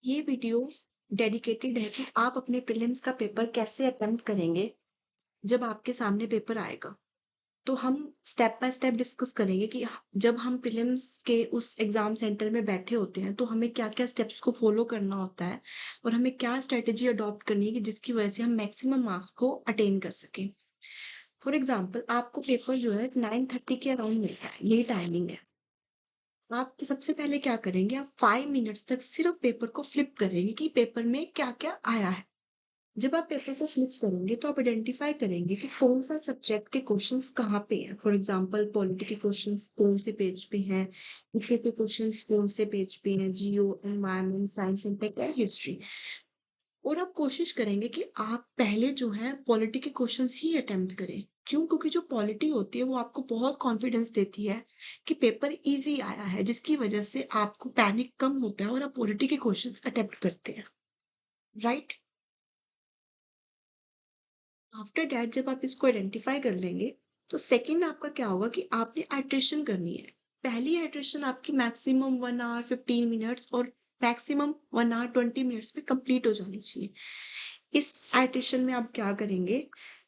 ये video dedicated है कि आप अपने प्रीलिम्स का पेपर कैसे अटेम्प्ट करेंगे जब आपके सामने पेपर आएगा। तो हम स्टेप बाय स्टेप डिस्कस करेंगे कि जब हम प्रीलिम्स के उस एग्ज़ाम सेंटर में बैठे होते हैं, तो हमें क्या-क्या स्टेप्स को फ़ॉलो करना होता है और हमें क्या स्ट्रैटेजी अडॉप्ट करनी है कि जिसकी वजह से हम मैक्सिमम मार्क्स को अटेन कर सकें। फॉर एग्ज़ाम्पल आपको पेपर जो है 9:30 के अराउंड मिलता है, यही टाइमिंग है। आप सबसे पहले क्या करेंगे, आप 5 मिनट्स तक सिर्फ पेपर को फ्लिप करेंगे कि पेपर में क्या-क्या आया है। जब आप पेपर को फ्लिप करेंगे तो आप आइडेंटिफाई करेंगे कि कौन-सा सब्जेक्ट के क्वेश्चंस कहाँ पे हैं। फॉर एग्जांपल पॉलिटी के क्वेश्चंस कौन से पेज पे हैं, जीके के क्वेश्चंस कौन से पेज पे हैं, geo, environment, science and tech and history. और आप कोशिश करेंगे कि आप पहले जो है पॉलिटी के क्वेश्चंस ही अटेम्प्ट करें। क्यों? क्योंकि जो पॉलिटी होती है वो आपको बहुत कॉन्फिडेंस देती है कि पेपर ईज़ी आया है, जिसकी वजह से आपको पैनिक कम होता है और आप पॉलिटी के क्वेश्चंस अटेम्प्ट करते हैं, राइट? आफ्टर दैट जब आप इसको आइडेंटिफाई कर लेंगे, तो सेकंड आपका क्या होगा कि आपने आइट्रेशन करनी है। पहली आइट्रेशन आपकी मैक्सिमम 1 आवर 15 मिनट्स और मैक्सिमम 1 आवर 20 मिनट्स में कंप्लीट हो जानी चाहिए। इस आइट्रेशन में आप क्या करेंगे,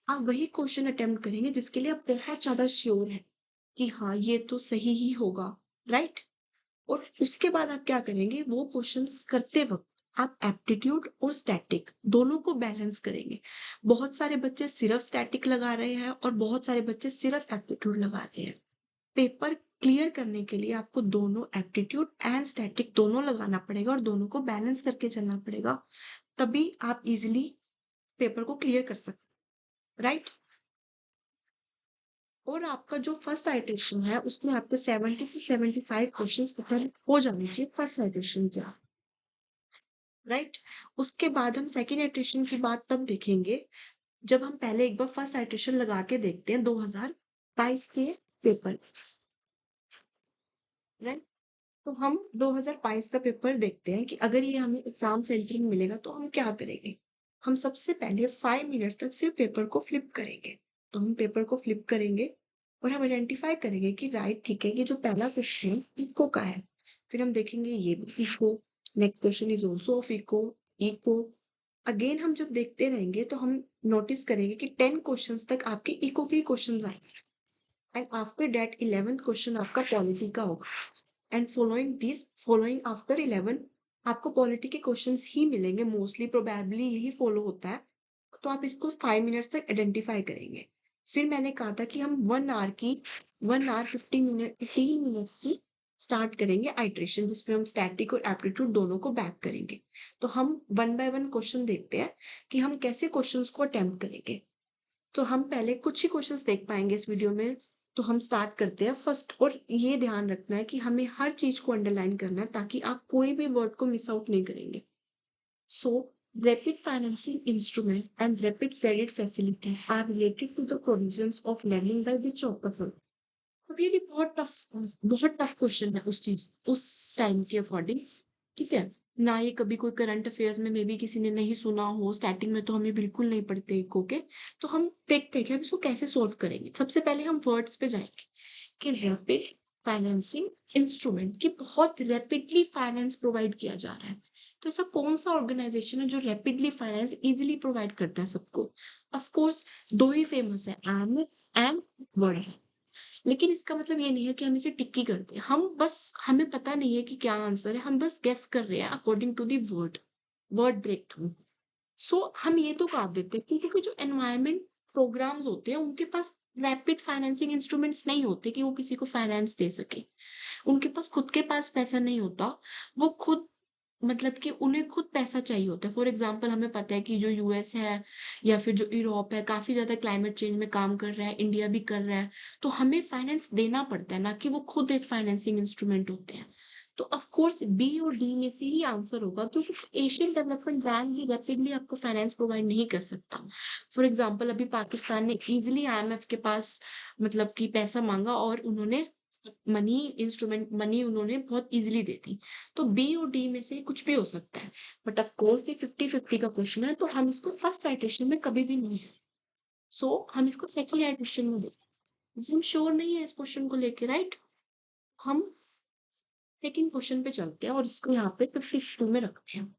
आप वही क्वेश्चन अटेम्प्ट करेंगे जिसके लिए आप बहुत ज़्यादा श्योर हैं कि हाँ, ये तो सही ही होगा, राइट? और उसके बाद आप क्या करेंगे, वो क्वेश्चंस करते वक़्त आप एप्टीट्यूड और स्टैटिक दोनों को बैलेंस करेंगे। बहुत सारे बच्चे सिर्फ स्टैटिक लगा रहे हैं और बहुत सारे बच्चे सिर्फ एप्टीट्यूड लगा रहे हैं। पेपर क्लियर करने के लिए आपको दोनों एप्टीट्यूड एंड स्टैटिक दोनों लगाना पड़ेगा और दोनों को बैलेंस करके चलना पड़ेगा। तभी आप इज़िली पेपर को क्लियर कर सकते हैं, राइट? और आपका जो फर्स्ट आइटरेशन है उसमें आपके 70 टू 75 क्वेश्चंस अटेम्प्ट हो जाने चाहिए फर्स्ट आइटरेशन के। राइट? उसके बाद हम सेकंड इटरेशन की बात तब देखेंगे, जब हम पहले एक बार फर्स्ट इटरेशन लगा के देखते हैं 2022 के पेपर, राइट? तो हम 2022 का पेपर देखते हैं कि अगर ये हमें एग्ज़ाम सेंटर में मिलेगा तो हम क्या करेंगे? हम सबसे पहले 5 मिनट्स तक सिर्फ पेपर को फ्लिप करेंगे। तो हम पेपर को फ्लिप करेंगे और हम आइडेंटिफ़ाई करेंगे कि राइट ठीक है, ये जो पहला क्वेश्चन है इको का है। फिर हम देखेंगे ये भी echo, next question is also of echo, echo. Again हम जब देखते रहेंगे तो हम नोटिस करेंगे कि 10 क्वेश्चंस तक आपके इको के ही क्वेश्चंस आएँगे and after that 11th question आपका पॉलिटी का होगा। एंड फॉलोइंग आफ्टर 11 आपको पॉलिटी के क्वेश्चंस ही मिलेंगे, मोस्टली प्रोबेबली यही फॉलो होता है। तो आप इसको 5 मिनट्स तक आइडेंटिफाई करेंगे। फिर मैंने कहा था कि हम 1 आवर 15 मिनट्स की स्टार्ट करेंगे आइट्रेशन, जिसमें हम स्टैटिक और एप्टीट्यूड दोनों को बैक करेंगे। तो हम वन बाय वन क्वेश्चन देखते हैं कि हम कैसे क्वेश्चंस को अटेम्प्ट करेंगे। तो हम पहले कुछ ही क्वेश्चंस देख पाएँगे इस वीडियो में, तो हम स्टार्ट करते हैं फर्स्ट। और ये ध्यान रखना है कि हमें हर चीज़ को अंडरलाइन करना है ताकि आप कोई भी वर्ड को मिस आउट नहीं करेंगे। So, rapid financing instrument and rapid credit facility are related to the provisions of lending by which of the following? अब ये बहुत टफ क्वेश्चन है उस टाइम के अकॉर्डिंग, ठीक है? ना ये कभी कोई करंट अफेयर्स में मे बी किसी ने नहीं सुना हो, स्टार्टिंग में तो हमें बिल्कुल नहीं पढ़ते इको के। तो हम देखते हैं कि हम इसको कैसे सॉल्व करेंगे। सबसे पहले हम वर्ड्स पे जाएँगे कि रैपिड फाइनेंसिंग इंस्ट्रूमेंट, कि बहुत रैपिडली फाइनेंस प्रोवाइड किया जा रहा है। तो ऐसा कौन-सा ऑर्गनाइज़ेशन है जो रैपिडली फाइनेंस ईज़िली प्रोवाइड करता है सबको? ऑफ कोर्स 2 ही फेमस है, आईएमएफ एंड वर्ल्ड बैंक। लेकिन इसका मतलब ये नहीं है कि हम इसे टिक ही करते हैं। हमें पता नहीं है कि क्या आंसर है, हम बस गेस कर रहे हैं according to the word breakthrough. So हम ये तो काट देते हैं क्योंकि जो एनवायरनमेंट प्रोग्राम्स होते हैं, उनके पास रैपिड फाइनेंसिंग इंस्ट्रूमेंट्स नहीं होते कि वो किसी को फाइनेंस दे सके। उनके पास खुद के पास पैसा नहीं होता। वो खुद मतलब कि उन्हें खुद पैसा चाहिए होता है। फॉर एग्ज़ाम्पल हमें पता है कि जो यूएस है या फिर जो यूरोप है, काफ़ी ज़्यादा क्लाइमेट चेंज में काम कर रहा है, इंडिया भी कर रहा है। तो हमें फाइनेंस देना पड़ता है, ना कि वो खुद एक फाइनेंसिंग इंस्ट्रूमेंट होते हैं। तो ऑफ कोर्स बी और डी में से ही आंसर होगा, क्योंकि एशियन डेवलपमेंट बैंक भी रैपिडली आपको फाइनेंस प्रोवाइड नहीं कर सकता। फॉर एग्ज़ाम्पल अभी पाकिस्तान ने ईज़िली आईएमएफ के पास मतलब कि पैसा माँगा और उन्होंने मनी उन्होंने बहुत ईज़िली दे दी। तो बी और डी में से कुछ भी हो सकता है। बट ऑफ कोर्स ये 50-50 का क्वेश्चन है, तो हम इसको फर्स्ट साइटेशन में कभी भी नहीं। सो हम इसको सेकंड साइटेशन में देखें। हम श्योर नहीं है इस क्वेश्चन को लेके, राइट? हम सेकंड क्वेश्चन पे चलते हैं और इसको यहाँ पे 50-50 में रखते हैं।